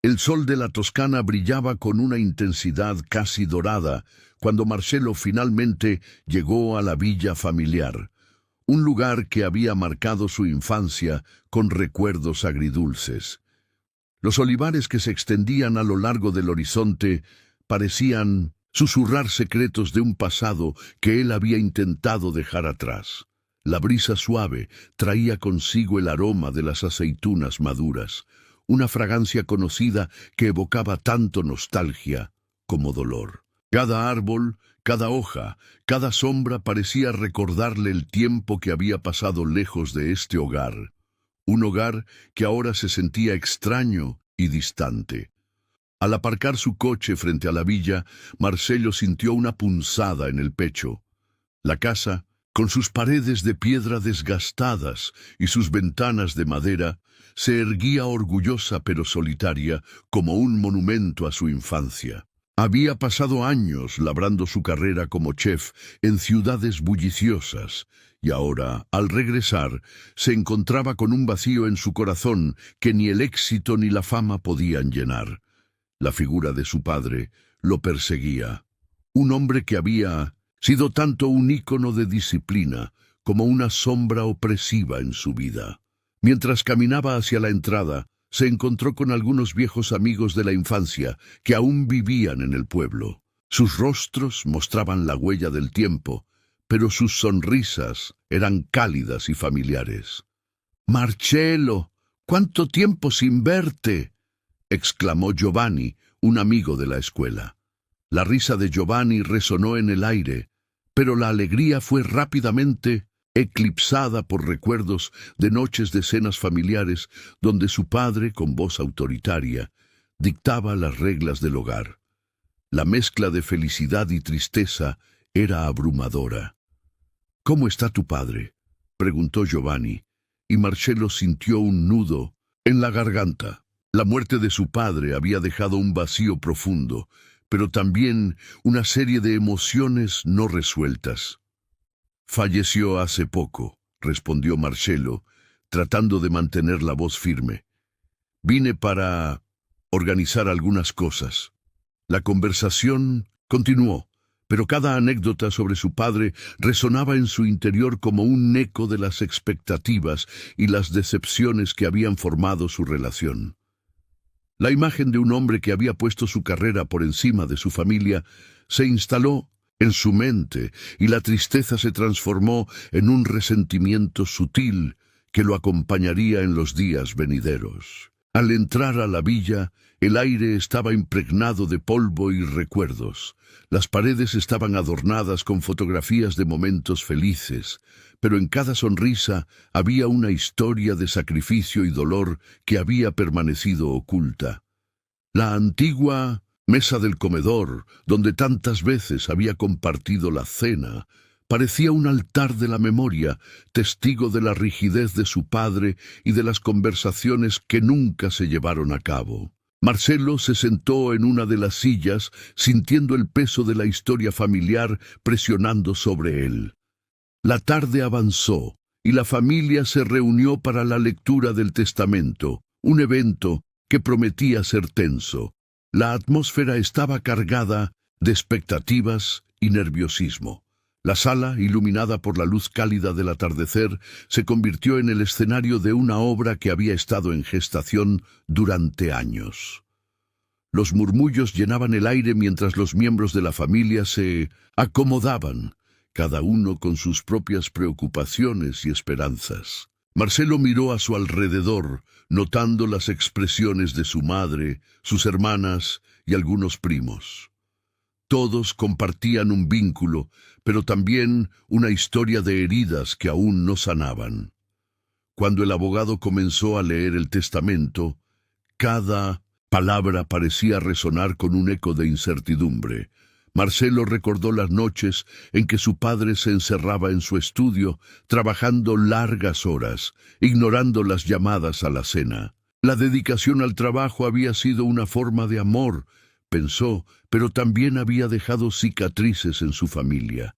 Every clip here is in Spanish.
El sol de la Toscana brillaba con una intensidad casi dorada cuando Marcelo finalmente llegó a la villa familiar, un lugar que había marcado su infancia con recuerdos agridulces. Los olivares que se extendían a lo largo del horizonte parecían susurrar secretos de un pasado que él había intentado dejar atrás. La brisa suave traía consigo el aroma de las aceitunas maduras, una fragancia conocida que evocaba tanto nostalgia como dolor. Cada árbol, cada hoja, cada sombra parecía recordarle el tiempo que había pasado lejos de este hogar, un hogar que ahora se sentía extraño y distante. Al aparcar su coche frente a la villa, Marcelo sintió una punzada en el pecho. La casa, con sus paredes de piedra desgastadas y sus ventanas de madera, se erguía orgullosa pero solitaria como un monumento a su infancia. Había pasado años labrando su carrera como chef en ciudades bulliciosas, y ahora, al regresar, se encontraba con un vacío en su corazón que ni el éxito ni la fama podían llenar. La figura de su padre lo perseguía. Un hombre que había sido tanto un ícono de disciplina como una sombra opresiva en su vida. Mientras caminaba hacia la entrada, se encontró con algunos viejos amigos de la infancia que aún vivían en el pueblo. Sus rostros mostraban la huella del tiempo, pero sus sonrisas eran cálidas y familiares. «Marcelo, ¿cuánto tiempo sin verte?», exclamó Giovanni, un amigo de la escuela. La risa de Giovanni resonó en el aire, pero la alegría fue rápidamente eclipsada por recuerdos de noches de cenas familiares donde su padre, con voz autoritaria, dictaba las reglas del hogar. La mezcla de felicidad y tristeza era abrumadora. «¿Cómo está tu padre?», preguntó Giovanni, y Marcelo sintió un nudo en la garganta. La muerte de su padre había dejado un vacío profundo, pero también una serie de emociones no resueltas. «Falleció hace poco», respondió Marcelo, tratando de mantener la voz firme. «Vine para organizar algunas cosas». La conversación continuó, pero cada anécdota sobre su padre resonaba en su interior como un eco de las expectativas y las decepciones que habían formado su relación. La imagen de un hombre que había puesto su carrera por encima de su familia se instaló en su mente, y la tristeza se transformó en un resentimiento sutil que lo acompañaría en los días venideros. Al entrar a la villa, el aire estaba impregnado de polvo y recuerdos. Las paredes estaban adornadas con fotografías de momentos felices, pero en cada sonrisa había una historia de sacrificio y dolor que había permanecido oculta. La antigua mesa del comedor, donde tantas veces había compartido la cena, parecía un altar de la memoria, testigo de la rigidez de su padre y de las conversaciones que nunca se llevaron a cabo. Marcelo se sentó en una de las sillas, sintiendo el peso de la historia familiar presionando sobre él. La tarde avanzó, y la familia se reunió para la lectura del testamento, un evento que prometía ser tenso. La atmósfera estaba cargada de expectativas y nerviosismo. La sala, iluminada por la luz cálida del atardecer, se convirtió en el escenario de una obra que había estado en gestación durante años. Los murmullos llenaban el aire mientras los miembros de la familia se acomodaban, cada uno con sus propias preocupaciones y esperanzas. Marcelo miró a su alrededor, notando las expresiones de su madre, sus hermanas y algunos primos. Todos compartían un vínculo, pero también una historia de heridas que aún no sanaban. Cuando el abogado comenzó a leer el testamento, cada palabra parecía resonar con un eco de incertidumbre. Marcelo recordó las noches en que su padre se encerraba en su estudio, trabajando largas horas, ignorando las llamadas a la cena. La dedicación al trabajo había sido una forma de amor, pensó, pero también había dejado cicatrices en su familia.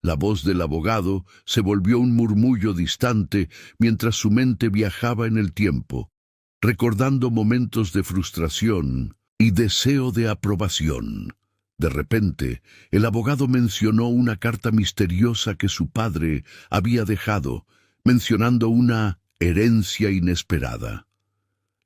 La voz del abogado se volvió un murmullo distante mientras su mente viajaba en el tiempo. recordando momentos de frustración y deseo de aprobación. De repente, el abogado mencionó una carta misteriosa que su padre había dejado, mencionando una herencia inesperada.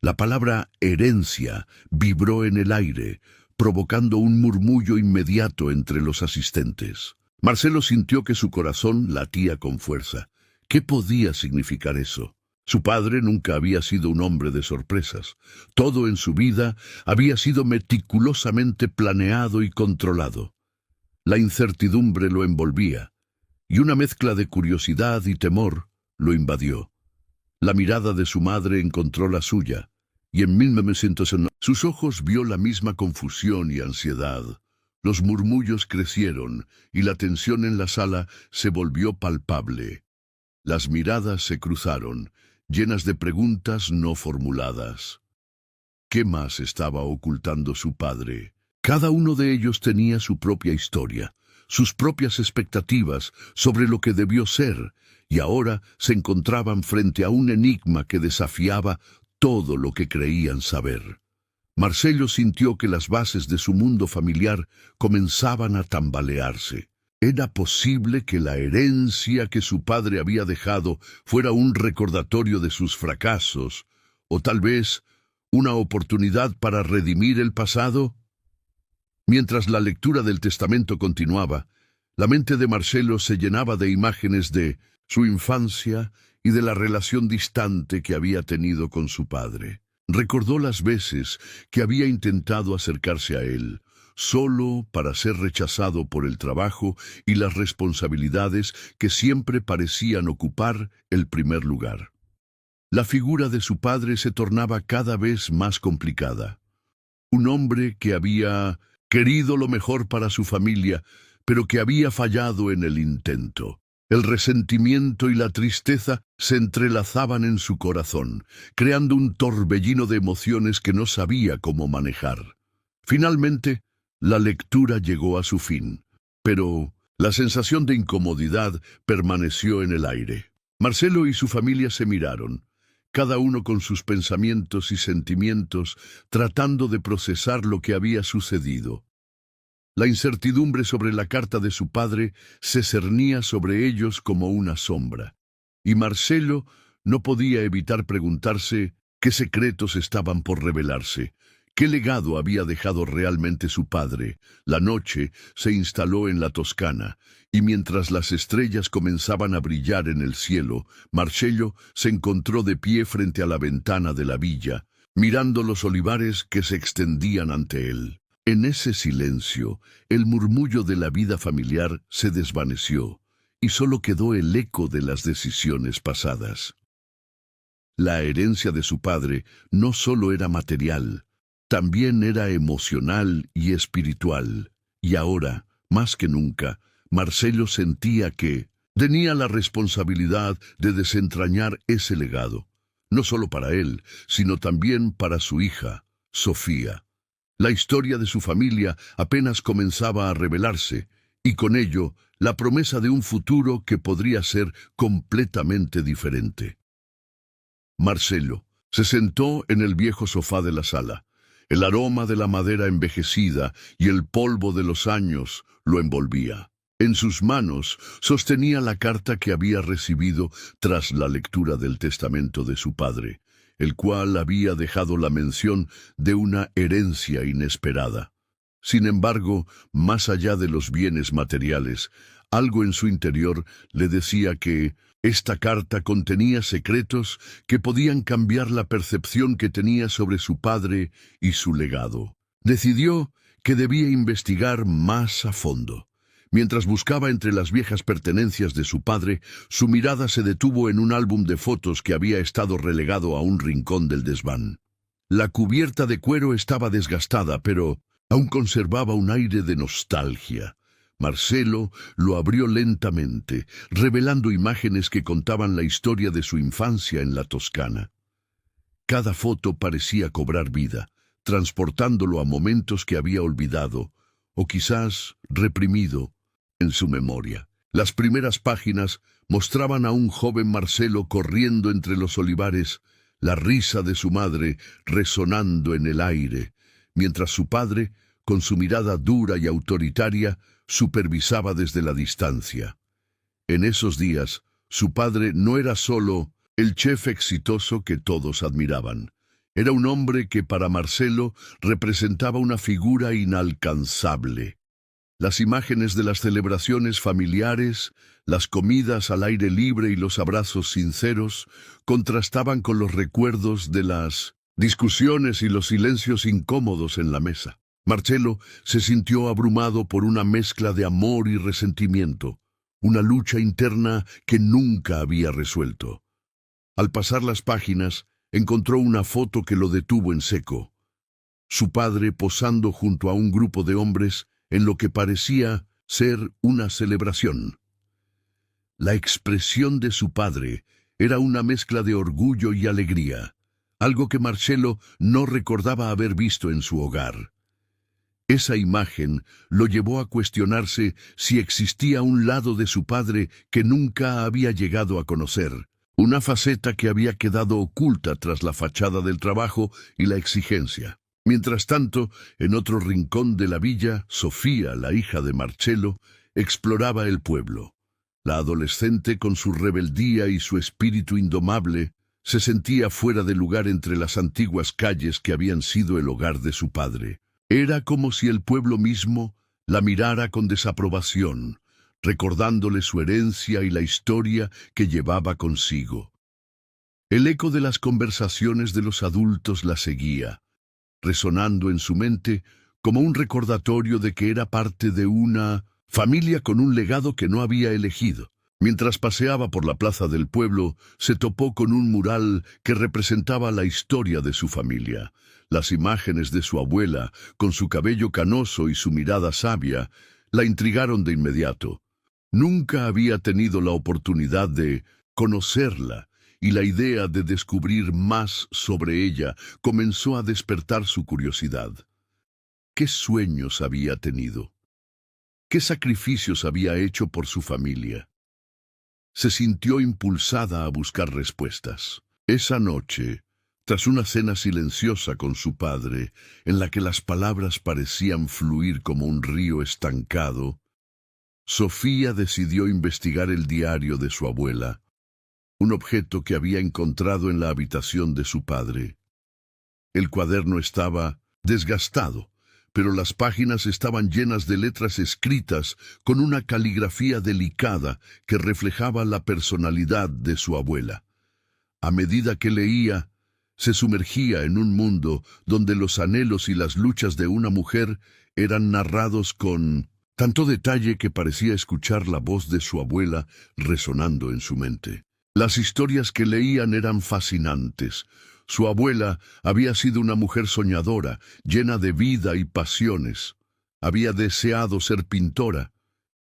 La palabra herencia vibró en el aire, provocando un murmullo inmediato entre los asistentes. Marcelo sintió que su corazón latía con fuerza. ¿Qué podía significar eso? Su padre nunca había sido un hombre de sorpresas. Todo en su vida había sido meticulosamente planeado y controlado. La incertidumbre lo envolvía, y una mezcla de curiosidad y temor lo invadió. La mirada de su madre encontró la suya, y en 1909 sus ojos vio la misma confusión y ansiedad. Los murmullos crecieron, y la tensión en la sala se volvió palpable. Las miradas se cruzaron, llenas de preguntas no formuladas. ¿Qué más estaba ocultando su padre? Cada uno de ellos tenía su propia historia, sus propias expectativas sobre lo que debió ser, y ahora se encontraban frente a un enigma que desafiaba todo lo que creían saber. Marcelo sintió que las bases de su mundo familiar comenzaban a tambalearse. ¿Era posible que la herencia que su padre había dejado fuera un recordatorio de sus fracasos, o tal vez una oportunidad para redimir el pasado? Mientras la lectura del testamento continuaba, la mente de Marcelo se llenaba de imágenes de su infancia y de la relación distante que había tenido con su padre. Recordó las veces que había intentado acercarse a él, solo para ser rechazado por el trabajo y las responsabilidades que siempre parecían ocupar el primer lugar. La figura de su padre se tornaba cada vez más complicada. Un hombre que había querido lo mejor para su familia, pero que había fallado en el intento. El resentimiento y la tristeza se entrelazaban en su corazón, creando un torbellino de emociones que no sabía cómo manejar. Finalmente, la lectura llegó a su fin, pero la sensación de incomodidad permaneció en el aire. Marcelo y su familia se miraron, cada uno con sus pensamientos y sentimientos, tratando de procesar lo que había sucedido. La incertidumbre sobre la carta de su padre se cernía sobre ellos como una sombra, y Marcelo no podía evitar preguntarse qué secretos estaban por revelarse. ¿Qué legado había dejado realmente su padre? La noche se instaló en la Toscana, y mientras las estrellas comenzaban a brillar en el cielo, Marcelo se encontró de pie frente a la ventana de la villa, mirando los olivares que se extendían ante él. En ese silencio, el murmullo de la vida familiar se desvaneció, y solo quedó el eco de las decisiones pasadas. La herencia de su padre no solo era material, también era emocional y espiritual, y ahora, más que nunca, Marcelo sentía que tenía la responsabilidad de desentrañar ese legado, no solo para él, sino también para su hija, Sofía. La historia de su familia apenas comenzaba a revelarse, y con ello, la promesa de un futuro que podría ser completamente diferente. Marcelo se sentó en el viejo sofá de la sala. El aroma de la madera envejecida y el polvo de los años lo envolvía. En sus manos sostenía la carta que había recibido tras la lectura del testamento de su padre, el cual había dejado la mención de una herencia inesperada. Sin embargo, más allá de los bienes materiales, algo en su interior le decía que esta carta contenía secretos que podían cambiar la percepción que tenía sobre su padre y su legado. Decidió que debía investigar más a fondo. Mientras buscaba entre las viejas pertenencias de su padre, su mirada se detuvo en un álbum de fotos que había estado relegado a un rincón del desván. La cubierta de cuero estaba desgastada, pero aún conservaba un aire de nostalgia. Marcelo lo abrió lentamente, revelando imágenes que contaban la historia de su infancia en la Toscana. Cada foto parecía cobrar vida, transportándolo a momentos que había olvidado, o quizás reprimido, en su memoria. Las primeras páginas mostraban a un joven Marcelo corriendo entre los olivares, la risa de su madre resonando en el aire, mientras su padre, con su mirada dura y autoritaria, supervisaba desde la distancia. En esos días, su padre no era solo el chef exitoso que todos admiraban. Era un hombre que para Marcelo representaba una figura inalcanzable. Las imágenes de las celebraciones familiares, las comidas al aire libre y los abrazos sinceros contrastaban con los recuerdos de las discusiones y los silencios incómodos en la mesa. Marcelo se sintió abrumado por una mezcla de amor y resentimiento, una lucha interna que nunca había resuelto. Al pasar las páginas, encontró una foto que lo detuvo en seco. Su padre posando junto a un grupo de hombres en lo que parecía ser una celebración. La expresión de su padre era una mezcla de orgullo y alegría, algo que Marcelo no recordaba haber visto en su hogar. Esa imagen lo llevó a cuestionarse si existía un lado de su padre que nunca había llegado a conocer, una faceta que había quedado oculta tras la fachada del trabajo y la exigencia. Mientras tanto, en otro rincón de la villa, Sofía, la hija de Marcelo, exploraba el pueblo. La adolescente, con su rebeldía y su espíritu indomable, se sentía fuera de lugar entre las antiguas calles que habían sido el hogar de su padre. Era como si el pueblo mismo la mirara con desaprobación, recordándole su herencia y la historia que llevaba consigo. El eco de las conversaciones de los adultos la seguía, resonando en su mente como un recordatorio de que era parte de una familia con un legado que no había elegido. Mientras paseaba por la plaza del pueblo, se topó con un mural que representaba la historia de su familia. Las imágenes de su abuela, con su cabello canoso y su mirada sabia, la intrigaron de inmediato. Nunca había tenido la oportunidad de conocerla, y la idea de descubrir más sobre ella comenzó a despertar su curiosidad. ¿Qué sueños había tenido? ¿Qué sacrificios había hecho por su familia? Se sintió impulsada a buscar respuestas. Esa noche, tras una cena silenciosa con su padre, en la que las palabras parecían fluir como un río estancado, Sofía decidió investigar el diario de su abuela, un objeto que había encontrado en la habitación de su padre. El cuaderno estaba desgastado, pero las páginas estaban llenas de letras escritas con una caligrafía delicada que reflejaba la personalidad de su abuela. A medida que leía, se sumergía en un mundo donde los anhelos y las luchas de una mujer eran narrados con tanto detalle que parecía escuchar la voz de su abuela resonando en su mente. Las historias que leían eran fascinantes. Su abuela había sido una mujer soñadora, llena de vida y pasiones. Había deseado ser pintora,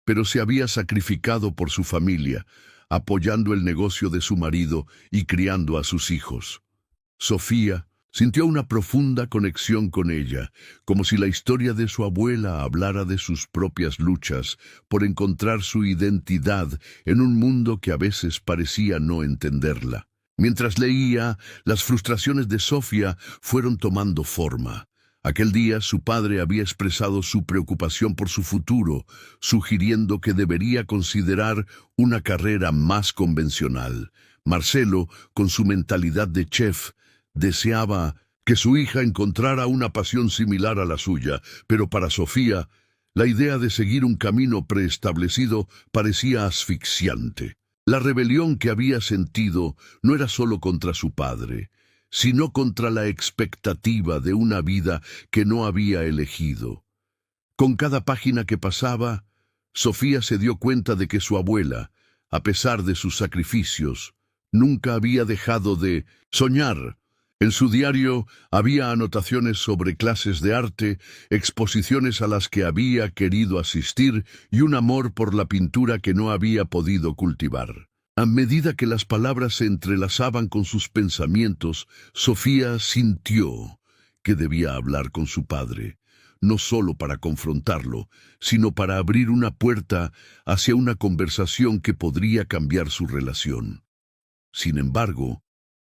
pero se había sacrificado por su familia, apoyando el negocio de su marido y criando a sus hijos. Sofía sintió una profunda conexión con ella, como si la historia de su abuela hablara de sus propias luchas por encontrar su identidad en un mundo que a veces parecía no entenderla. Mientras leía, las frustraciones de Sofía fueron tomando forma. Aquel día su padre había expresado su preocupación por su futuro, sugiriendo que debería considerar una carrera más convencional. Marcelo, con su mentalidad de chef, deseaba que su hija encontrara una pasión similar a la suya, pero para Sofía, la idea de seguir un camino preestablecido parecía asfixiante. La rebelión que había sentido no era solo contra su padre, sino contra la expectativa de una vida que no había elegido. Con cada página que pasaba, Sofía se dio cuenta de que su abuela, a pesar de sus sacrificios, nunca había dejado de soñar. En su diario había anotaciones sobre clases de arte, exposiciones a las que había querido asistir y un amor por la pintura que no había podido cultivar. A medida que las palabras se entrelazaban con sus pensamientos, Sofía sintió que debía hablar con su padre, no solo para confrontarlo, sino para abrir una puerta hacia una conversación que podría cambiar su relación. Sin embargo,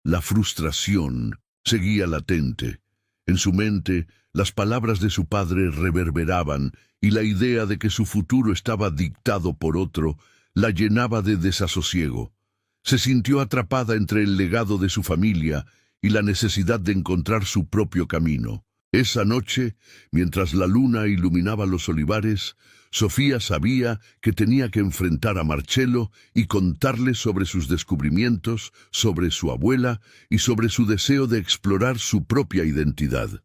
La frustración seguía latente. En su mente, las palabras de su padre reverberaban y la idea de que su futuro estaba dictado por otro la llenaba de desasosiego. Se sintió atrapada entre el legado de su familia y la necesidad de encontrar su propio camino. Esa noche, mientras la luna iluminaba los olivares, Sofía sabía que tenía que enfrentar a Marcello y contarle sobre sus descubrimientos, sobre su abuela y sobre su deseo de explorar su propia identidad.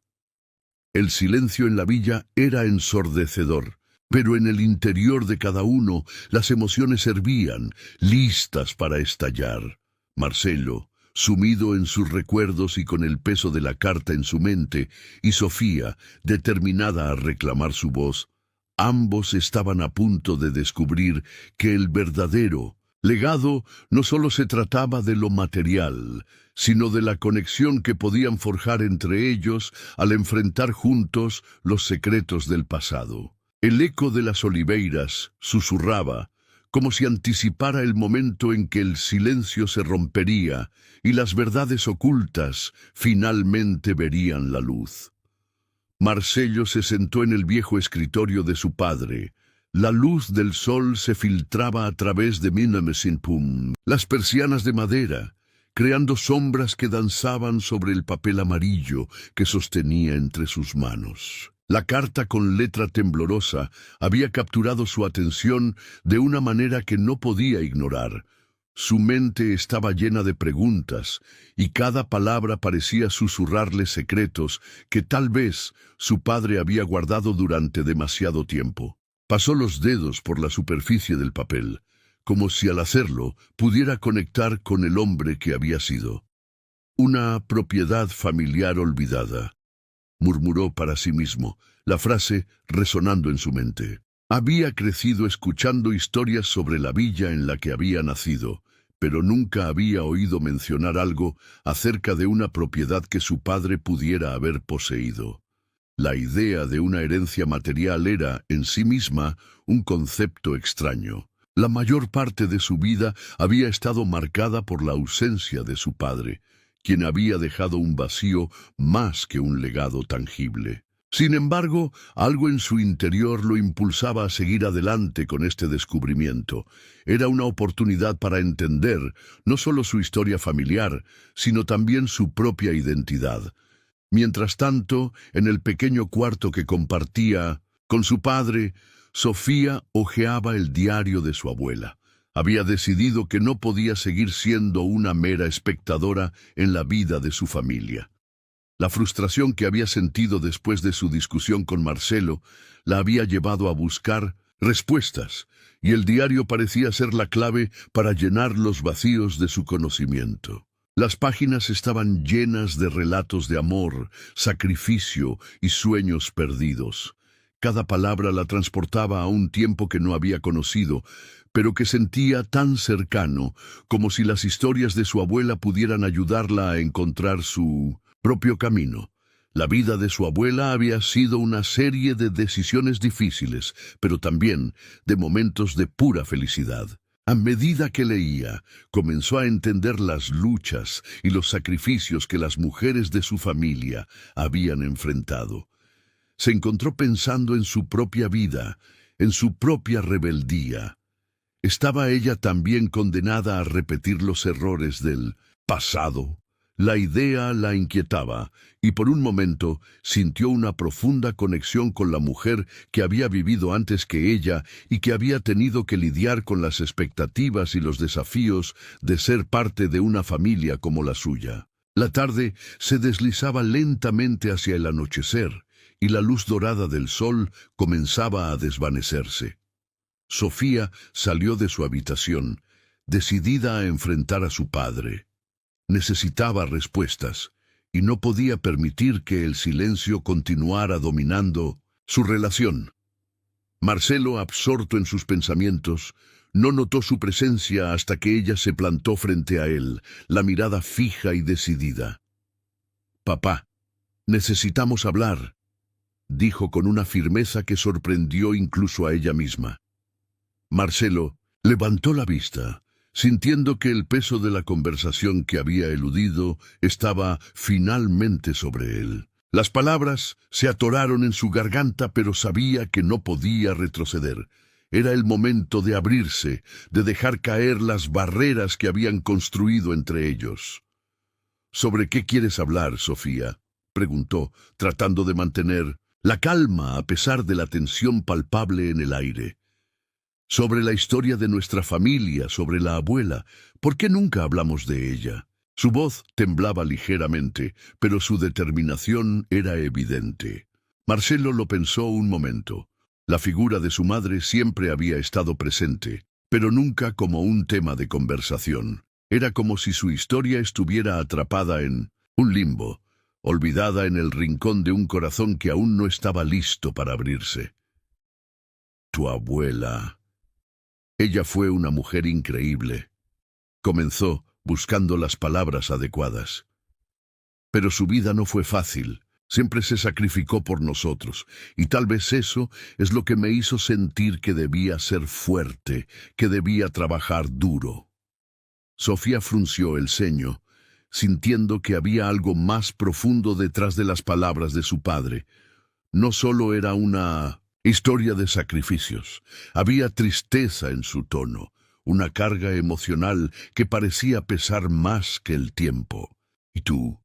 El silencio en la villa era ensordecedor, pero en el interior de cada uno las emociones hervían, listas para estallar. Marcello, sumido en sus recuerdos y con el peso de la carta en su mente, y Sofía, determinada a reclamar su voz, ambos estaban a punto de descubrir que el verdadero legado no solo se trataba de lo material, sino de la conexión que podían forjar entre ellos al enfrentar juntos los secretos del pasado. El eco de las oliveiras susurraba, como si anticipara el momento en que el silencio se rompería y las verdades ocultas finalmente verían la luz. Marcello se sentó en el viejo escritorio de su padre. La luz del sol se filtraba a través de las persianas de madera, creando sombras que danzaban sobre el papel amarillo que sostenía entre sus manos. La carta con letra temblorosa había capturado su atención de una manera que no podía ignorar. Su mente estaba llena de preguntas, y cada palabra parecía susurrarle secretos que tal vez su padre había guardado durante demasiado tiempo. Pasó los dedos por la superficie del papel, como si al hacerlo pudiera conectar con el hombre que había sido. Una propiedad familiar olvidada, murmuró para sí mismo, la frase resonando en su mente. Había crecido escuchando historias sobre la villa en la que había nacido, pero nunca había oído mencionar algo acerca de una propiedad que su padre pudiera haber poseído. La idea de una herencia material era, en sí misma, un concepto extraño. La mayor parte de su vida había estado marcada por la ausencia de su padre, quien había dejado un vacío más que un legado tangible. Sin embargo, algo en su interior lo impulsaba a seguir adelante con este descubrimiento. Era una oportunidad para entender no solo su historia familiar, sino también su propia identidad. Mientras tanto, en el pequeño cuarto que compartía con su padre, Sofía hojeaba el diario de su abuela. Había decidido que no podía seguir siendo una mera espectadora en la vida de su familia. La frustración que había sentido después de su discusión con Marcello la había llevado a buscar respuestas, y el diario parecía ser la clave para llenar los vacíos de su conocimiento. Las páginas estaban llenas de relatos de amor, sacrificio y sueños perdidos. Cada palabra la transportaba a un tiempo que no había conocido, pero que sentía tan cercano, como si las historias de su abuela pudieran ayudarla a encontrar su propio camino. La vida de su abuela había sido una serie de decisiones difíciles, pero también de momentos de pura felicidad. A medida que leía, comenzó a entender las luchas y los sacrificios que las mujeres de su familia habían enfrentado. Se encontró pensando en su propia vida, en su propia rebeldía. ¿Estaba ella también condenada a repetir los errores del pasado? La idea la inquietaba, y por un momento sintió una profunda conexión con la mujer que había vivido antes que ella y que había tenido que lidiar con las expectativas y los desafíos de ser parte de una familia como la suya. La tarde se deslizaba lentamente hacia el anochecer, y la luz dorada del sol comenzaba a desvanecerse. Sofía salió de su habitación, decidida a enfrentar a su padre. Necesitaba respuestas, y no podía permitir que el silencio continuara dominando su relación. Marcello, absorto en sus pensamientos, no notó su presencia hasta que ella se plantó frente a él, la mirada fija y decidida. «Papá, necesitamos hablar», dijo con una firmeza que sorprendió incluso a ella misma. Marcello levantó la vista, sintiendo que el peso de la conversación que había eludido estaba finalmente sobre él. Las palabras se atoraron en su garganta, pero sabía que no podía retroceder. Era el momento de abrirse, de dejar caer las barreras que habían construido entre ellos. ¿Sobre qué quieres hablar, Sofía?, preguntó, tratando de mantener la calma a pesar de la tensión palpable en el aire. Sobre la historia de nuestra familia, sobre la abuela. ¿Por qué nunca hablamos de ella? Su voz temblaba ligeramente, pero su determinación era evidente. Marcelo lo pensó un momento. La figura de su madre siempre había estado presente, pero nunca como un tema de conversación. Era como si su historia estuviera atrapada en un limbo, olvidada en el rincón de un corazón que aún no estaba listo para abrirse. Tu abuela. Ella fue una mujer increíble. Comenzó, buscando las palabras adecuadas. Pero su vida no fue fácil. Siempre se sacrificó por nosotros, y tal vez eso es lo que me hizo sentir que debía ser fuerte, que debía trabajar duro. Sofía frunció el ceño, sintiendo que había algo más profundo detrás de las palabras de su padre. No solo era una historia de sacrificios, había tristeza en su tono, una carga emocional que parecía pesar más que el tiempo. ¿Y tú?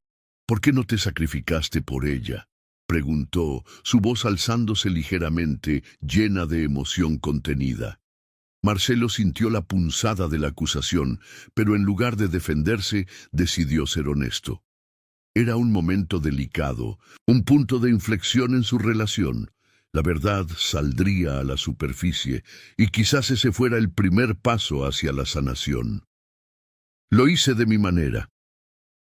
¿Por qué no te sacrificaste por ella?, preguntó, su voz alzándose ligeramente, llena de emoción contenida. Marcelo sintió la punzada de la acusación, pero en lugar de defenderse, decidió ser honesto. Era un momento delicado, un punto de inflexión en su relación. La verdad saldría a la superficie, y quizás ese fuera el primer paso hacia la sanación. Lo hice de mi manera.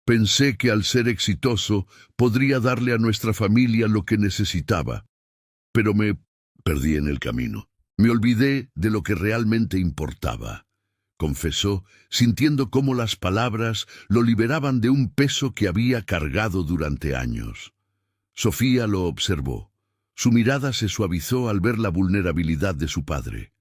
Pensé que al ser exitoso podría darle a nuestra familia lo que necesitaba, pero me perdí en el camino. Me olvidé de lo que realmente importaba, confesó, sintiendo cómo las palabras lo liberaban de un peso que había cargado durante años. Sofía lo observó. Su mirada se suavizó al ver la vulnerabilidad de su padre.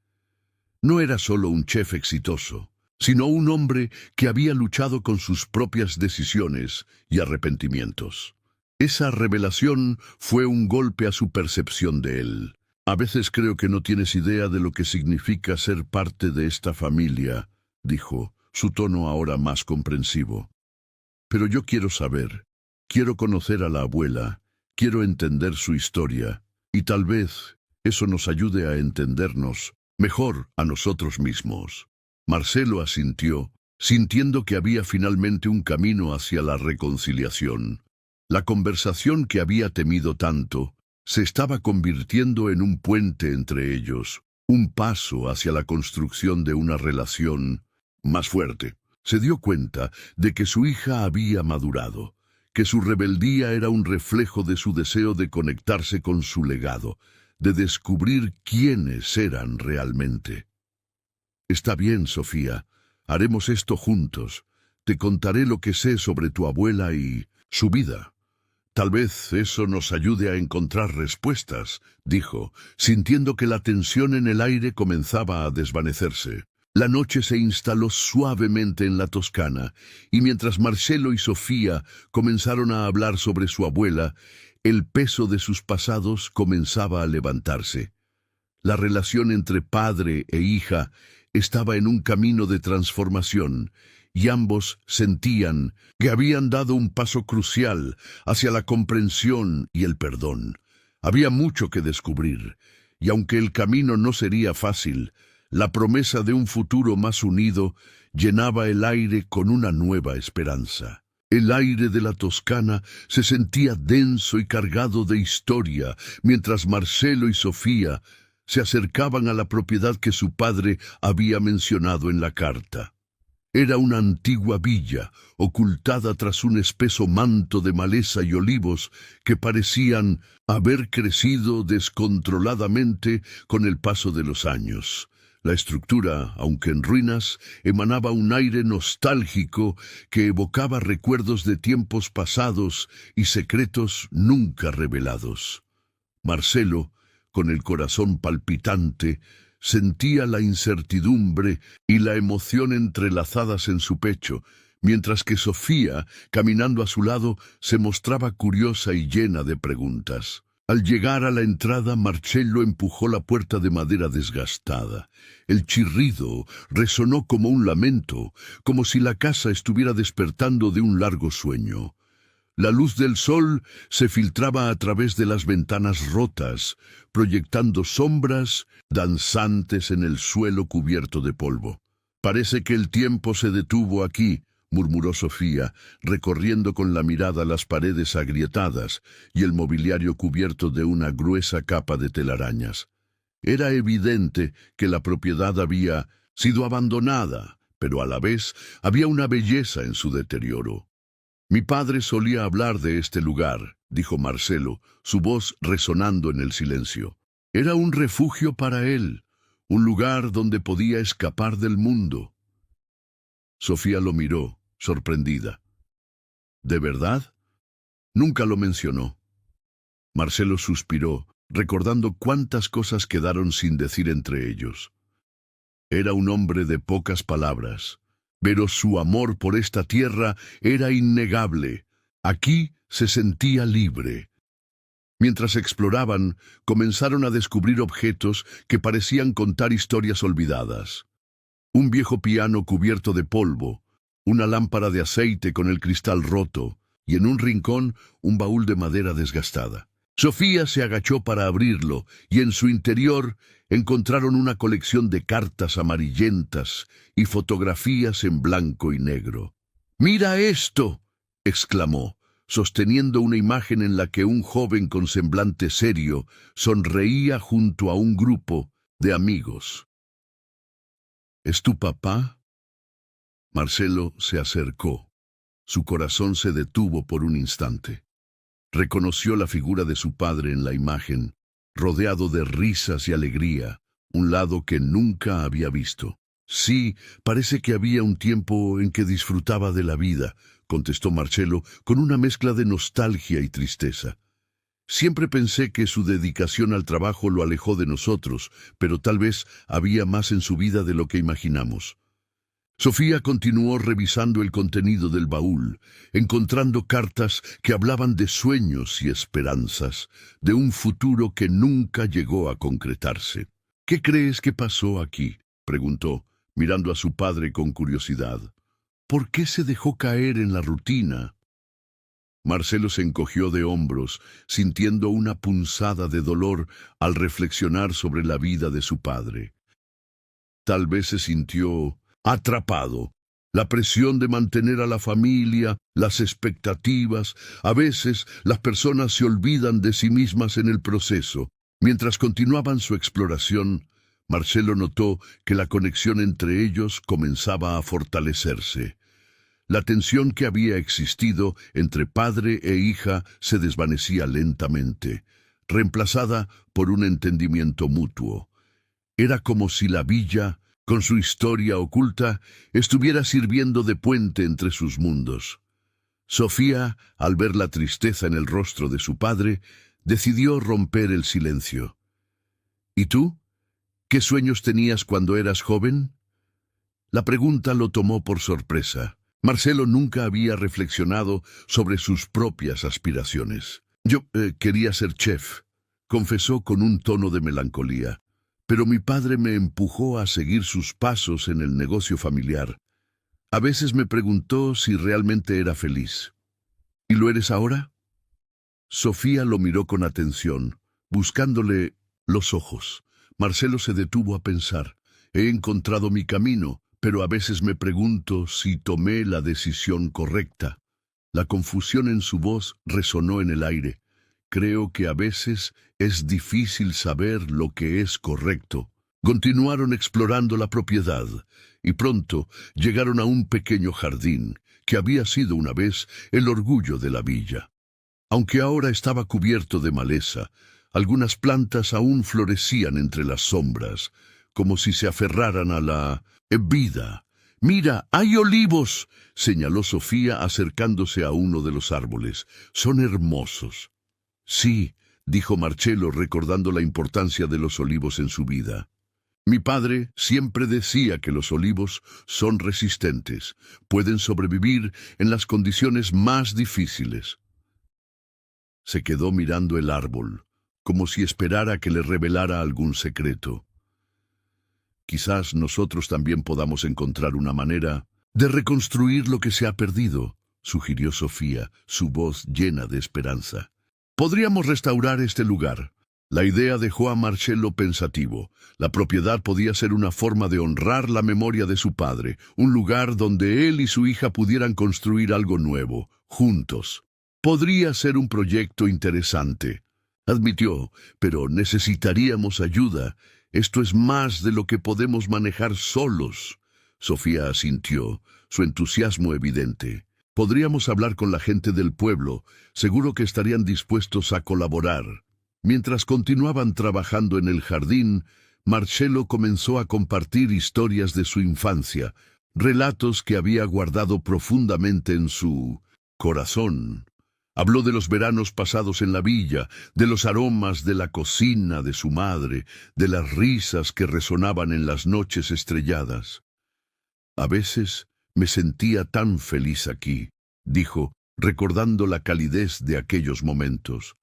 No era solo un chef exitoso, sino un hombre que había luchado con sus propias decisiones y arrepentimientos. Esa revelación fue un golpe a su percepción de él. A veces creo que no tienes idea de lo que significa ser parte de esta familia, dijo, su tono ahora más comprensivo. Pero yo quiero saber, quiero conocer a la abuela, quiero entender su historia, y tal vez eso nos ayude a entendernos mejor a nosotros mismos. Marcelo asintió, sintiendo que había finalmente un camino hacia la reconciliación. La conversación que había temido tanto se estaba convirtiendo en un puente entre ellos, un paso hacia la construcción de una relación más fuerte. Se dio cuenta de que su hija había madurado, que su rebeldía era un reflejo de su deseo de conectarse con su legado, de descubrir quiénes eran realmente. Está bien, Sofía, haremos esto juntos. Te contaré lo que sé sobre tu abuela y su vida. Tal vez eso nos ayude a encontrar respuestas, dijo, sintiendo que la tensión en el aire comenzaba a desvanecerse. La noche se instaló suavemente en la Toscana, y mientras Marcelo y Sofía comenzaron a hablar sobre su abuela, el peso de sus pasados comenzaba a levantarse. La relación entre padre e hija estaba en un camino de transformación, y ambos sentían que habían dado un paso crucial hacia la comprensión y el perdón. Había mucho que descubrir, y aunque el camino no sería fácil, la promesa de un futuro más unido llenaba el aire con una nueva esperanza. El aire de la Toscana se sentía denso y cargado de historia, mientras Marcelo y Sofía se acercaban a la propiedad que su padre había mencionado en la carta. Era una antigua villa, ocultada tras un espeso manto de maleza y olivos que parecían haber crecido descontroladamente con el paso de los años. La estructura, aunque en ruinas, emanaba un aire nostálgico que evocaba recuerdos de tiempos pasados y secretos nunca revelados. Marcelo, con el corazón palpitante, Sentía la incertidumbre y la emoción entrelazadas en su pecho, mientras que Sofía, caminando a su lado, se mostraba curiosa y llena de preguntas. Al llegar a la entrada, Marcello empujó la puerta de madera desgastada. El chirrido resonó como un lamento, como si la casa estuviera despertando de un largo sueño. La luz del sol se filtraba a través de las ventanas rotas, proyectando sombras danzantes en el suelo cubierto de polvo. «Parece que el tiempo se detuvo aquí», murmuró Sofía, recorriendo con la mirada las paredes agrietadas y el mobiliario cubierto de una gruesa capa de telarañas. Era evidente que la propiedad había sido abandonada, pero a la vez había una belleza en su deterioro. «Mi padre solía hablar de este lugar», dijo Marcelo, su voz resonando en el silencio. «Era un refugio para él, un lugar donde podía escapar del mundo». Sofía lo miró, sorprendida. «¿De verdad?» Nunca lo mencionó. Marcelo suspiró, recordando cuántas cosas quedaron sin decir entre ellos. Era un hombre de pocas palabras, pero su amor por esta tierra era innegable. Aquí se sentía libre. Mientras exploraban, comenzaron a descubrir objetos que parecían contar historias olvidadas. Un viejo piano cubierto de polvo, una lámpara de aceite con el cristal roto, y en un rincón un baúl de madera desgastada. Sofía se agachó para abrirlo, y en su interior encontraron una colección de cartas amarillentas y fotografías en blanco y negro. «¡Mira esto!», exclamó, sosteniendo una imagen en la que un joven con semblante serio sonreía junto a un grupo de amigos. «¿Es tu papá?». Marcelo se acercó. Su corazón se detuvo por un instante. Reconoció la figura de su padre en la imagen, rodeado de risas y alegría, un lado que nunca había visto. «Sí, parece que había un tiempo en que disfrutaba de la vida», contestó Marcelo con una mezcla de nostalgia y tristeza. «Siempre pensé que su dedicación al trabajo lo alejó de nosotros, pero tal vez había más en su vida de lo que imaginamos». Sofía continuó revisando el contenido del baúl, encontrando cartas que hablaban de sueños y esperanzas, de un futuro que nunca llegó a concretarse. «¿Qué crees que pasó aquí?», preguntó, mirando a su padre con curiosidad. «¿Por qué se dejó caer en la rutina?». Marcelo se encogió de hombros, sintiendo una punzada de dolor al reflexionar sobre la vida de su padre. Tal vez se sintió atrapado. La presión de mantener a la familia, las expectativas, a veces las personas se olvidan de sí mismas en el proceso. Mientras continuaban su exploración, Marcelo notó que la conexión entre ellos comenzaba a fortalecerse. La tensión que había existido entre padre e hija se desvanecía lentamente, reemplazada por un entendimiento mutuo. Era como si la villa, con su historia oculta, estuviera sirviendo de puente entre sus mundos. Sofía, al ver la tristeza en el rostro de su padre, decidió romper el silencio. «¿Y tú? ¿Qué sueños tenías cuando eras joven?». La pregunta lo tomó por sorpresa. Marcelo nunca había reflexionado sobre sus propias aspiraciones. «Yo quería ser chef», confesó con un tono de melancolía. «Pero mi padre me empujó a seguir sus pasos en el negocio familiar. A veces me preguntó si realmente era feliz». «¿Y lo eres ahora?». Sofía lo miró con atención, buscándole los ojos. Marcelo se detuvo a pensar. «He encontrado mi camino, pero a veces me pregunto si tomé la decisión correcta». La confusión en su voz resonó en el aire. «Creo que a veces es difícil saber lo que es correcto». Continuaron explorando la propiedad, y pronto llegaron a un pequeño jardín, que había sido una vez el orgullo de la villa. Aunque ahora estaba cubierto de maleza, algunas plantas aún florecían entre las sombras, como si se aferraran a la vida. «Mira, hay olivos», señaló Sofía acercándose a uno de los árboles. «Son hermosos». «Sí», dijo Marcelo recordando la importancia de los olivos en su vida. Mi padre siempre decía que los olivos son resistentes, pueden sobrevivir en las condiciones más difíciles. Se quedó mirando el árbol, como si esperara que le revelara algún secreto. Quizás nosotros también podamos encontrar una manera de reconstruir lo que se ha perdido, sugirió Sofía, su voz llena de esperanza. Podríamos restaurar este lugar. La idea dejó a Marcello pensativo. La propiedad podía ser una forma de honrar la memoria de su padre, un lugar donde él y su hija pudieran construir algo nuevo, juntos. Podría ser un proyecto interesante, admitió, pero necesitaríamos ayuda. Esto es más de lo que podemos manejar solos. Sofía asintió, su entusiasmo evidente. Podríamos hablar con la gente del pueblo, seguro que estarían dispuestos a colaborar. Mientras continuaban trabajando en el jardín, Marcello comenzó a compartir historias de su infancia, relatos que había guardado profundamente en su corazón. Habló de los veranos pasados en la villa, de los aromas de la cocina de su madre, de las risas que resonaban en las noches estrelladas. A veces me sentía tan feliz aquí, dijo, recordando la calidez de aquellos momentos.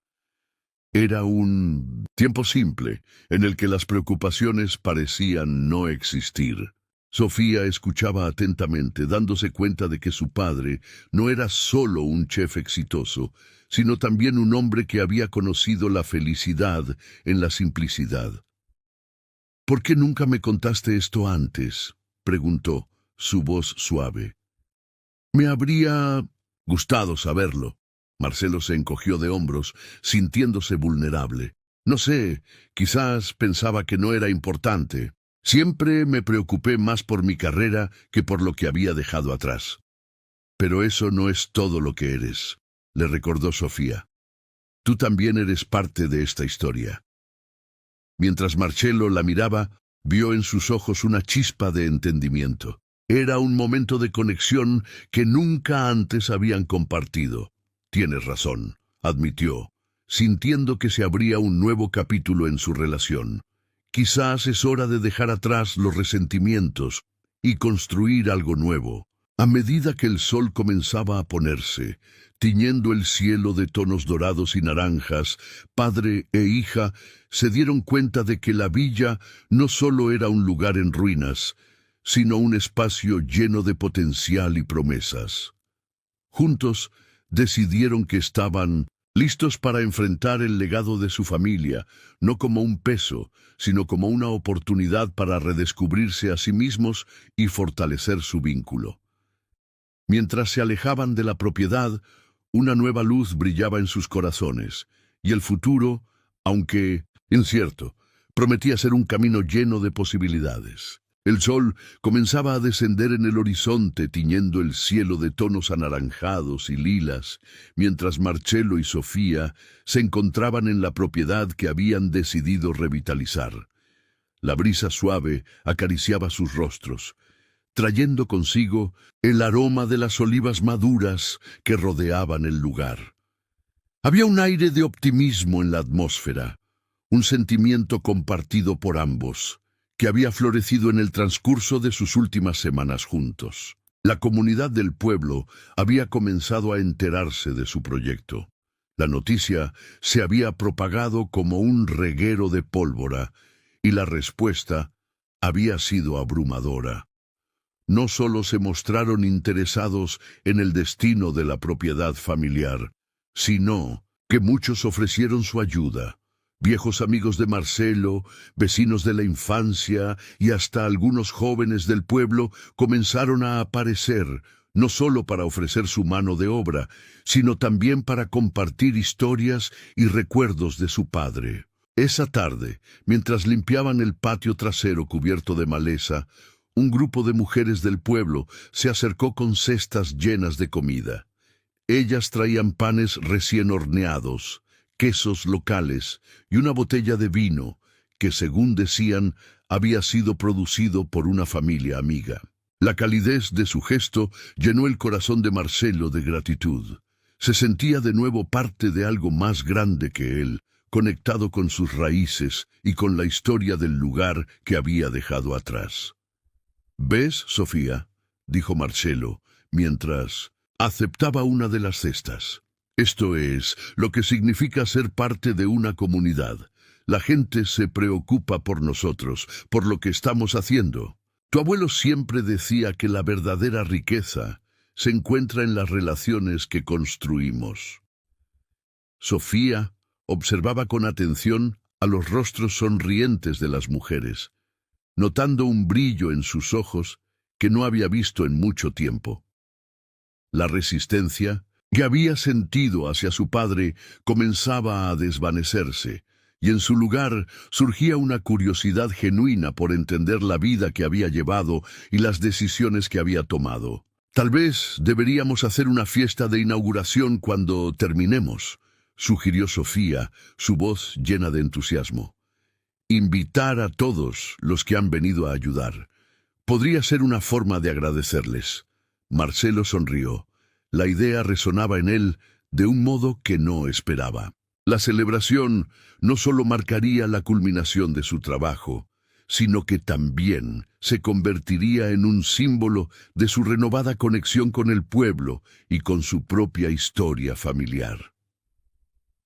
Era un tiempo simple, en el que las preocupaciones parecían no existir. Sofía escuchaba atentamente, dándose cuenta de que su padre no era solo un chef exitoso, sino también un hombre que había conocido la felicidad en la simplicidad. «¿Por qué nunca me contaste esto antes?», preguntó, su voz suave. «Me habría gustado saberlo». Marcello se encogió de hombros, sintiéndose vulnerable. «No sé, quizás pensaba que no era importante. Siempre me preocupé más por mi carrera que por lo que había dejado atrás». «Pero eso no es todo lo que eres», le recordó Sofía. «Tú también eres parte de esta historia». Mientras Marcello la miraba, vio en sus ojos una chispa de entendimiento. Era un momento de conexión que nunca antes habían compartido. «Tienes razón», admitió, sintiendo que se abría un nuevo capítulo en su relación. «Quizás es hora de dejar atrás los resentimientos y construir algo nuevo». A medida que el sol comenzaba a ponerse, tiñendo el cielo de tonos dorados y naranjas, padre e hija se dieron cuenta de que la villa no solo era un lugar en ruinas, sino un espacio lleno de potencial y promesas. Juntos, decidieron que estaban listos para enfrentar el legado de su familia, no como un peso, sino como una oportunidad para redescubrirse a sí mismos y fortalecer su vínculo. Mientras se alejaban de la propiedad, una nueva luz brillaba en sus corazones, y el futuro, aunque incierto, prometía ser un camino lleno de posibilidades. El sol comenzaba a descender en el horizonte, tiñendo el cielo de tonos anaranjados y lilas, mientras Marcello y Sofía se encontraban en la propiedad que habían decidido revitalizar. La brisa suave acariciaba sus rostros, trayendo consigo el aroma de las olivas maduras que rodeaban el lugar. Había un aire de optimismo en la atmósfera, un sentimiento compartido por ambos, que había florecido en el transcurso de sus últimas semanas juntos. La comunidad del pueblo había comenzado a enterarse de su proyecto. La noticia se había propagado como un reguero de pólvora, y la respuesta había sido abrumadora. No solo se mostraron interesados en el destino de la propiedad familiar, sino que muchos ofrecieron su ayuda. Viejos amigos de Marcello, vecinos de la infancia y hasta algunos jóvenes del pueblo comenzaron a aparecer, no solo para ofrecer su mano de obra, sino también para compartir historias y recuerdos de su padre. Esa tarde, mientras limpiaban el patio trasero cubierto de maleza, un grupo de mujeres del pueblo se acercó con cestas llenas de comida. Ellas traían panes recién horneados, quesos locales y una botella de vino que, según decían, había sido producido por una familia amiga. La calidez de su gesto llenó el corazón de Marcello de gratitud. Se sentía de nuevo parte de algo más grande que él, conectado con sus raíces y con la historia del lugar que había dejado atrás. «¿Ves, Sofía?», dijo Marcelo, mientras aceptaba una de las cestas. «Esto es lo que significa ser parte de una comunidad. La gente se preocupa por nosotros, por lo que estamos haciendo. Tu abuelo siempre decía que la verdadera riqueza se encuentra en las relaciones que construimos». Sofía observaba con atención a los rostros sonrientes de las mujeres, notando un brillo en sus ojos que no había visto en mucho tiempo. La resistencia que había sentido hacia su padre comenzaba a desvanecerse, y en su lugar surgía una curiosidad genuina por entender la vida que había llevado y las decisiones que había tomado. «Tal vez deberíamos hacer una fiesta de inauguración cuando terminemos», sugirió Sofía, su voz llena de entusiasmo. «Invitar a todos los que han venido a ayudar. Podría ser una forma de agradecerles». Marcelo sonrió. La idea resonaba en él de un modo que no esperaba. La celebración no solo marcaría la culminación de su trabajo, sino que también se convertiría en un símbolo de su renovada conexión con el pueblo y con su propia historia familiar.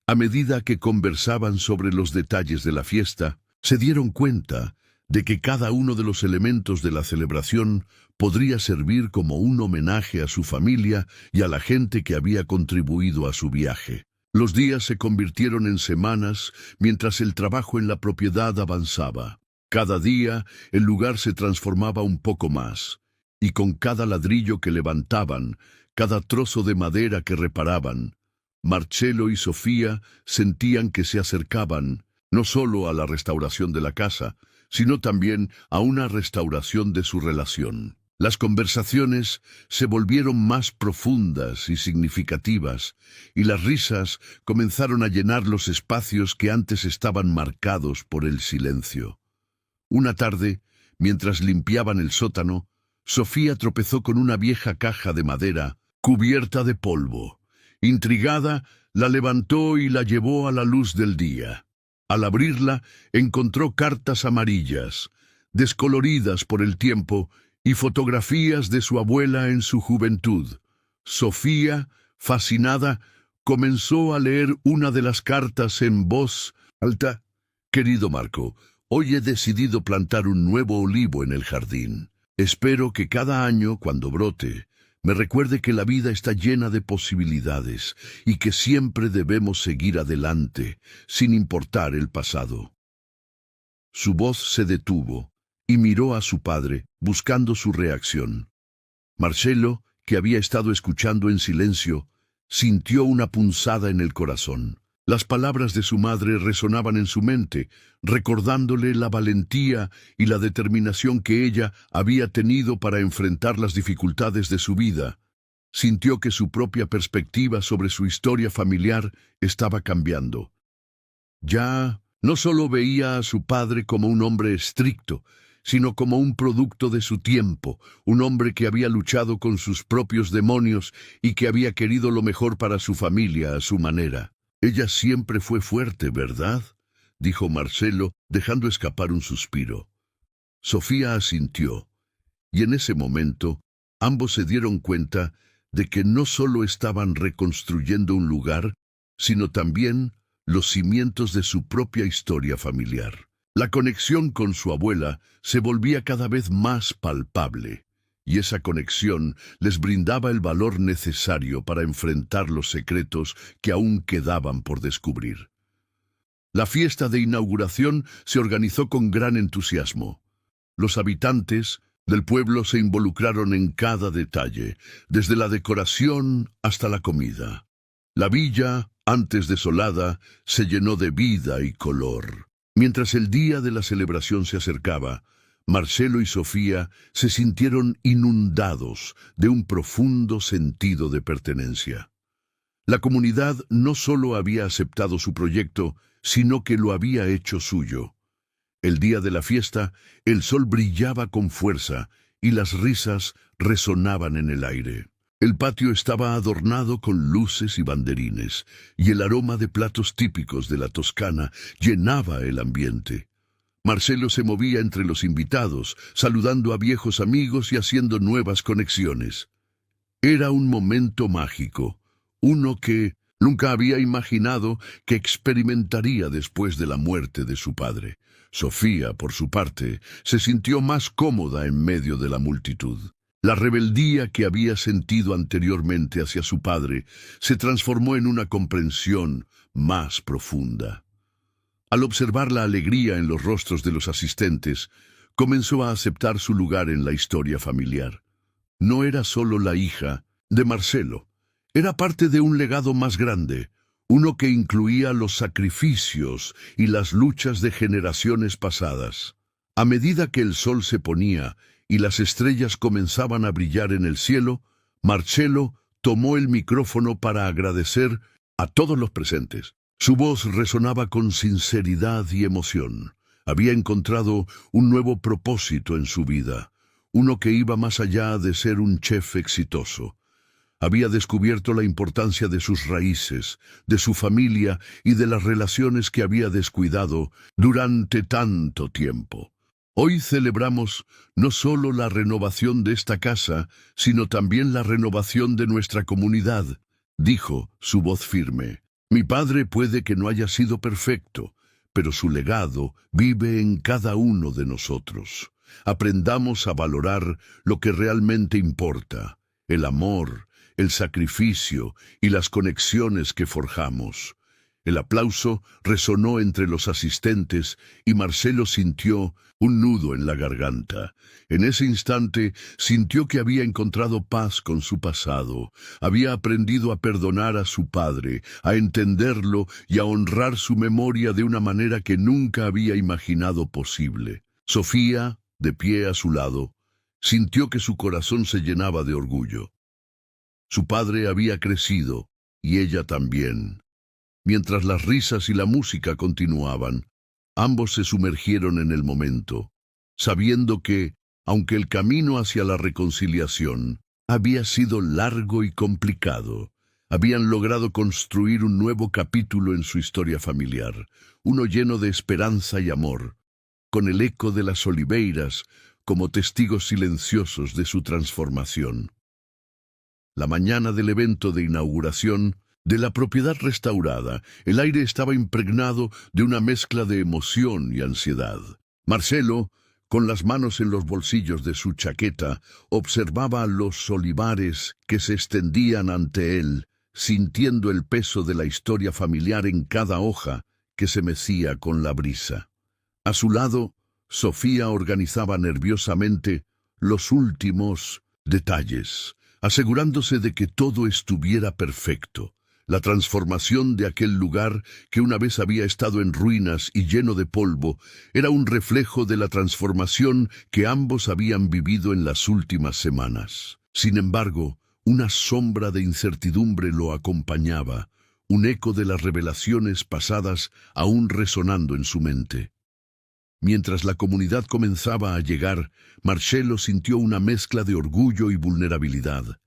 A medida que conversaban sobre los detalles de la fiesta, se dieron cuenta de que cada uno de los elementos de la celebración podría servir como un homenaje a su familia y a la gente que había contribuido a su viaje. Los días se convirtieron en semanas mientras el trabajo en la propiedad avanzaba. Cada día el lugar se transformaba un poco más, y con cada ladrillo que levantaban, cada trozo de madera que reparaban, Marcelo y Sofía sentían que se acercaban no solo a la restauración de la casa, sino también a una restauración de su relación. Las conversaciones se volvieron más profundas y significativas, y las risas comenzaron a llenar los espacios que antes estaban marcados por el silencio. Una tarde, mientras limpiaban el sótano, Sofía tropezó con una vieja caja de madera cubierta de polvo. Intrigada, la levantó y la llevó a la luz del día. Al abrirla, encontró cartas amarillas, descoloridas por el tiempo, y fotografías de su abuela en su juventud. Sofía, fascinada, comenzó a leer una de las cartas en voz alta. «Querido Marco, hoy he decidido plantar un nuevo olivo en el jardín. Espero que cada año, cuando brote, me recuerde que la vida está llena de posibilidades y que siempre debemos seguir adelante, sin importar el pasado». Su voz se detuvo y miró a su padre, buscando su reacción. Marcelo, que había estado escuchando en silencio, sintió una punzada en el corazón. Las palabras de su madre resonaban en su mente, recordándole la valentía y la determinación que ella había tenido para enfrentar las dificultades de su vida. Sintió que su propia perspectiva sobre su historia familiar estaba cambiando. Ya no solo veía a su padre como un hombre estricto, sino como un producto de su tiempo, un hombre que había luchado con sus propios demonios y que había querido lo mejor para su familia a su manera. «Ella siempre fue fuerte, ¿verdad?», dijo Marcelo, dejando escapar un suspiro. Sofía asintió, y en ese momento ambos se dieron cuenta de que no solo estaban reconstruyendo un lugar, sino también los cimientos de su propia historia familiar. La conexión con su abuela se volvía cada vez más palpable, y esa conexión les brindaba el valor necesario para enfrentar los secretos que aún quedaban por descubrir. La fiesta de inauguración se organizó con gran entusiasmo. Los habitantes del pueblo se involucraron en cada detalle, desde la decoración hasta la comida. La villa, antes desolada, se llenó de vida y color. Mientras el día de la celebración se acercaba, Marcelo y Sofía se sintieron inundados de un profundo sentido de pertenencia. La comunidad no solo había aceptado su proyecto, sino que lo había hecho suyo. El día de la fiesta, el sol brillaba con fuerza y las risas resonaban en el aire. El patio estaba adornado con luces y banderines, y el aroma de platos típicos de la Toscana llenaba el ambiente. Marcelo se movía entre los invitados, saludando a viejos amigos y haciendo nuevas conexiones. Era un momento mágico, uno que nunca había imaginado que experimentaría después de la muerte de su padre. Sofía, por su parte, se sintió más cómoda en medio de la multitud. La rebeldía que había sentido anteriormente hacia su padre se transformó en una comprensión más profunda. Al observar la alegría en los rostros de los asistentes, comenzó a aceptar su lugar en la historia familiar. No era solo la hija de Marcelo, era parte de un legado más grande, uno que incluía los sacrificios y las luchas de generaciones pasadas. A medida que el sol se ponía y las estrellas comenzaban a brillar en el cielo, Marcelo tomó el micrófono para agradecer a todos los presentes. Su voz resonaba con sinceridad y emoción. Había encontrado un nuevo propósito en su vida, uno que iba más allá de ser un chef exitoso. Había descubierto la importancia de sus raíces, de su familia y de las relaciones que había descuidado durante tanto tiempo. Hoy celebramos no solo la renovación de esta casa, sino también la renovación de nuestra comunidad, dijo, su voz firme. Mi padre puede que no haya sido perfecto, pero su legado vive en cada uno de nosotros. Aprendamos a valorar lo que realmente importa, el amor, el sacrificio y las conexiones que forjamos. El aplauso resonó entre los asistentes y Marcelo sintió un nudo en la garganta. En ese instante sintió que había encontrado paz con su pasado, había aprendido a perdonar a su padre, a entenderlo y a honrar su memoria de una manera que nunca había imaginado posible. Sofía, de pie a su lado, sintió que su corazón se llenaba de orgullo. Su padre había crecido, y ella también. Mientras las risas y la música continuaban, ambos se sumergieron en el momento, sabiendo que, aunque el camino hacia la reconciliación había sido largo y complicado, habían logrado construir un nuevo capítulo en su historia familiar, uno lleno de esperanza y amor, con el eco de las oliveiras como testigos silenciosos de su transformación. La mañana del evento de inauguración de la propiedad restaurada, el aire estaba impregnado de una mezcla de emoción y ansiedad. Marcelo, con las manos en los bolsillos de su chaqueta, observaba los olivares que se extendían ante él, sintiendo el peso de la historia familiar en cada hoja que se mecía con la brisa. A su lado, Sofía organizaba nerviosamente los últimos detalles, asegurándose de que todo estuviera perfecto. La transformación de aquel lugar, que una vez había estado en ruinas y lleno de polvo, era un reflejo de la transformación que ambos habían vivido en las últimas semanas. Sin embargo, una sombra de incertidumbre lo acompañaba, un eco de las revelaciones pasadas aún resonando en su mente. Mientras la comunidad comenzaba a llegar, Marcelo sintió una mezcla de orgullo y vulnerabilidad.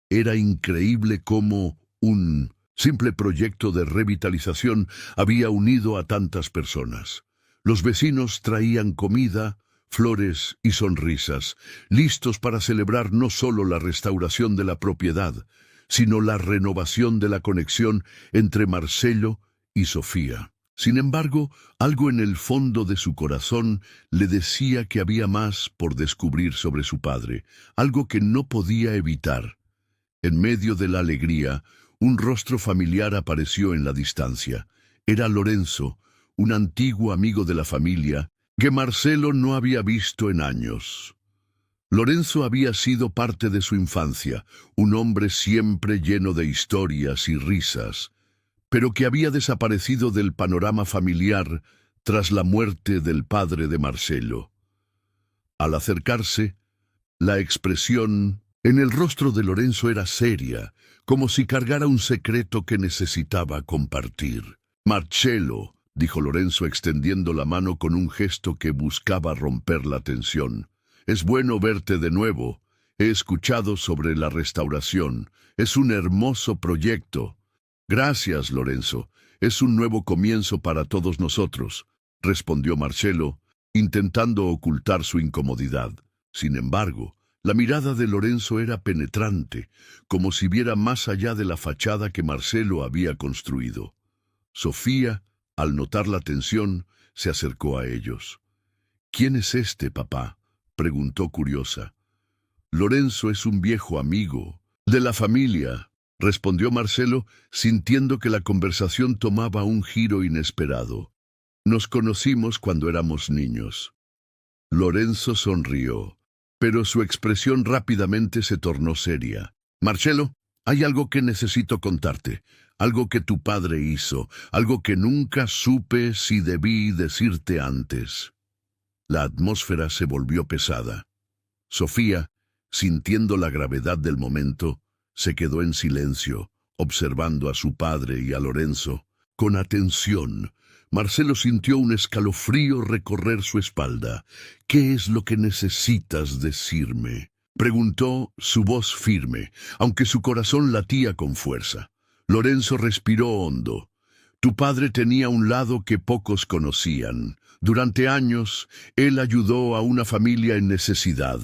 Era increíble cómo un simple proyecto de revitalización había unido a tantas personas. Los vecinos traían comida, flores y sonrisas, listos para celebrar no solo la restauración de la propiedad, sino la renovación de la conexión entre Marcelo y Sofía. Sin embargo, algo en el fondo de su corazón le decía que había más por descubrir sobre su padre, algo que no podía evitar. En medio de la alegría, un rostro familiar apareció en la distancia. Era Lorenzo, un antiguo amigo de la familia, que Marcelo no había visto en años. Lorenzo había sido parte de su infancia, un hombre siempre lleno de historias y risas, pero que había desaparecido del panorama familiar tras la muerte del padre de Marcelo. Al acercarse, la expresión en el rostro de Lorenzo era seria, como si cargara un secreto que necesitaba compartir. «Marcelo», dijo Lorenzo extendiendo la mano con un gesto que buscaba romper la tensión. «Es bueno verte de nuevo. He escuchado sobre la restauración. Es un hermoso proyecto. Gracias, Lorenzo. Es un nuevo comienzo para todos nosotros, respondió Marcelo, intentando ocultar su incomodidad. Sin embargo, la mirada de Lorenzo era penetrante, como si viera más allá de la fachada que Marcelo había construido. Sofía, al notar la tensión, se acercó a ellos. «¿Quién es este, papá?», preguntó curiosa. «Lorenzo es un viejo amigo de la familia», respondió Marcelo, sintiendo que la conversación tomaba un giro inesperado. «Nos conocimos cuando éramos niños». Lorenzo sonrió, pero su expresión rápidamente se tornó seria. «Marcelo, hay algo que necesito contarte, algo que tu padre hizo, algo que nunca supe si debí decirte antes». La atmósfera se volvió pesada. Sofía, sintiendo la gravedad del momento, se quedó en silencio, observando a su padre y a Lorenzo. Con atención, Marcelo sintió un escalofrío recorrer su espalda. «¿Qué es lo que necesitas decirme?», preguntó, su voz firme, aunque su corazón latía con fuerza. Lorenzo respiró hondo. «Tu padre tenía un lado que pocos conocían. Durante años, él ayudó a una familia en necesidad,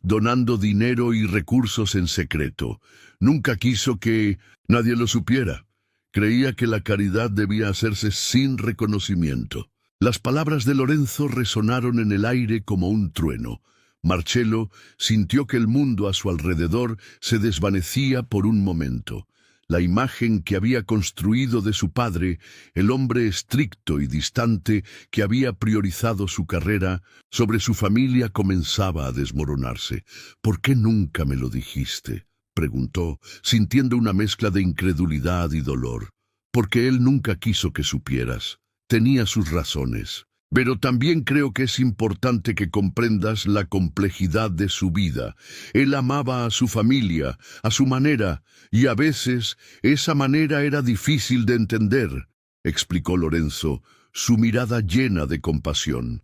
donando dinero y recursos en secreto. Nunca quiso que nadie lo supiera. Creía que la caridad debía hacerse sin reconocimiento». Las palabras de Lorenzo resonaron en el aire como un trueno. Marcelo sintió que el mundo a su alrededor se desvanecía por un momento. La imagen que había construido de su padre, el hombre estricto y distante que había priorizado su carrera sobre su familia, comenzaba a desmoronarse. «¿Por qué nunca me lo dijiste?», preguntó, sintiendo una mezcla de incredulidad y dolor. «Porque él nunca quiso que supieras. Tenía sus razones. Pero también creo que es importante que comprendas la complejidad de su vida. Él amaba a su familia, a su manera, y a veces esa manera era difícil de entender», explicó Lorenzo, su mirada llena de compasión.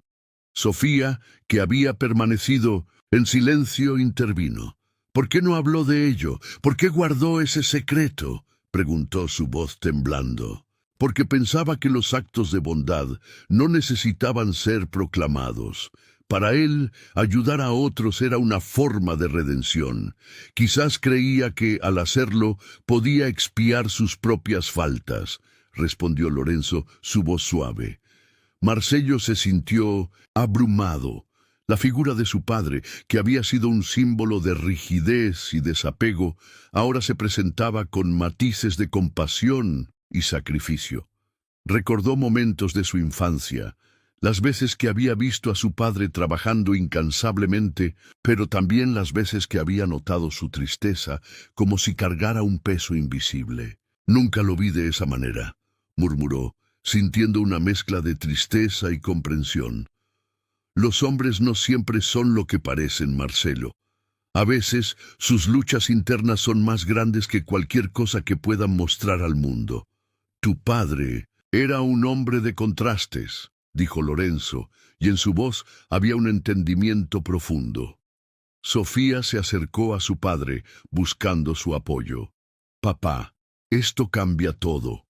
Sofía, que había permanecido en silencio, intervino. «¿Por qué no habló de ello? ¿Por qué guardó ese secreto?», preguntó, su voz temblando. «Porque pensaba que los actos de bondad no necesitaban ser proclamados. Para él, ayudar a otros era una forma de redención. Quizás creía que, al hacerlo, podía expiar sus propias faltas», respondió Lorenzo, su voz suave. Marcelo se sintió abrumado. La figura de su padre, que había sido un símbolo de rigidez y desapego, ahora se presentaba con matices de compasión y sacrificio. Recordó momentos de su infancia, las veces que había visto a su padre trabajando incansablemente, pero también las veces que había notado su tristeza, como si cargara un peso invisible. «Nunca lo vi de esa manera», murmuró, sintiendo una mezcla de tristeza y comprensión. «Los hombres no siempre son lo que parecen, Marcelo. A veces sus luchas internas son más grandes que cualquier cosa que puedan mostrar al mundo. Tu padre era un hombre de contrastes», dijo Lorenzo, y en su voz había un entendimiento profundo. Sofía se acercó a su padre, buscando su apoyo. «Papá, esto cambia todo.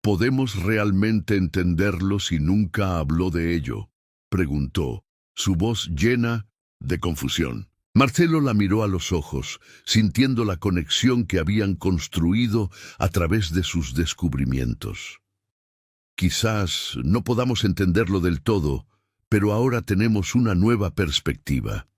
¿Podemos realmente entenderlo si nunca habló de ello?», preguntó, su voz llena de confusión. Marcelo la miró a los ojos, sintiendo la conexión que habían construido a través de sus descubrimientos. «Quizás no podamos entenderlo del todo, pero ahora tenemos una nueva perspectiva.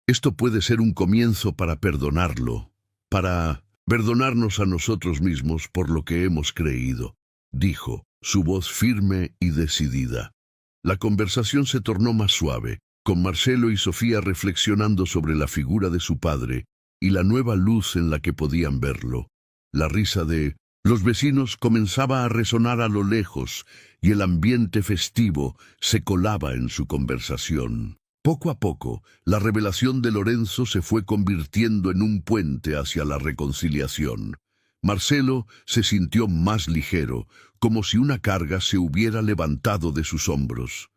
Esto puede ser un comienzo para perdonarlo, para perdonarnos a nosotros mismos por lo que hemos creído», dijo, su voz firme y decidida. La conversación se tornó más suave, con Marcelo y Sofía reflexionando sobre la figura de su padre y la nueva luz en la que podían verlo. La risa de los vecinos comenzaba a resonar a lo lejos y el ambiente festivo se colaba en su conversación. Poco a poco, la revelación de Lorenzo se fue convirtiendo en un puente hacia la reconciliación. Marcelo se sintió más ligero, como si una carga se hubiera levantado de sus hombros.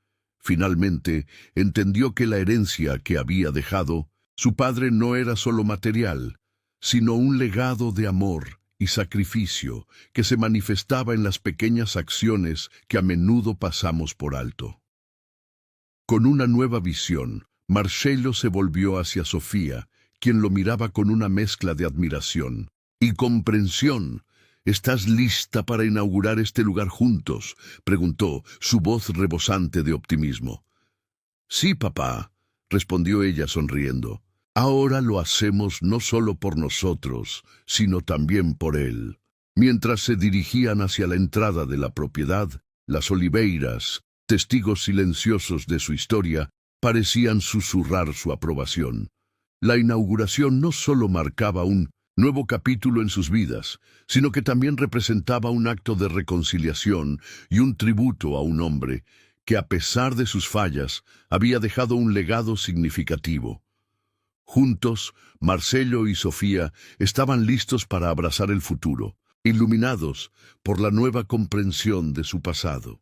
Finalmente, entendió que la herencia que había dejado Su padre no era solo material, sino un legado de amor y sacrificio que se manifestaba en las pequeñas acciones que a menudo pasamos por alto. Con una nueva visión, Marcello se volvió hacia Sofía, quien lo miraba con una mezcla de admiración y comprensión. ¿Estás lista para inaugurar este lugar juntos?, preguntó, su voz rebosante de optimismo. Sí, papá, respondió ella sonriendo. Ahora lo hacemos no solo por nosotros, sino también por él. Mientras se dirigían hacia la entrada de la propiedad, las oliveiras, testigos silenciosos de su historia, parecían susurrar su aprobación. La inauguración no solo marcaba un nuevo capítulo en sus vidas, sino que también representaba un acto de reconciliación y un tributo a un hombre que, a pesar de sus fallas, había dejado un legado significativo. Juntos, Marcello y Sofía estaban listos para abrazar el futuro, iluminados por la nueva comprensión de su pasado.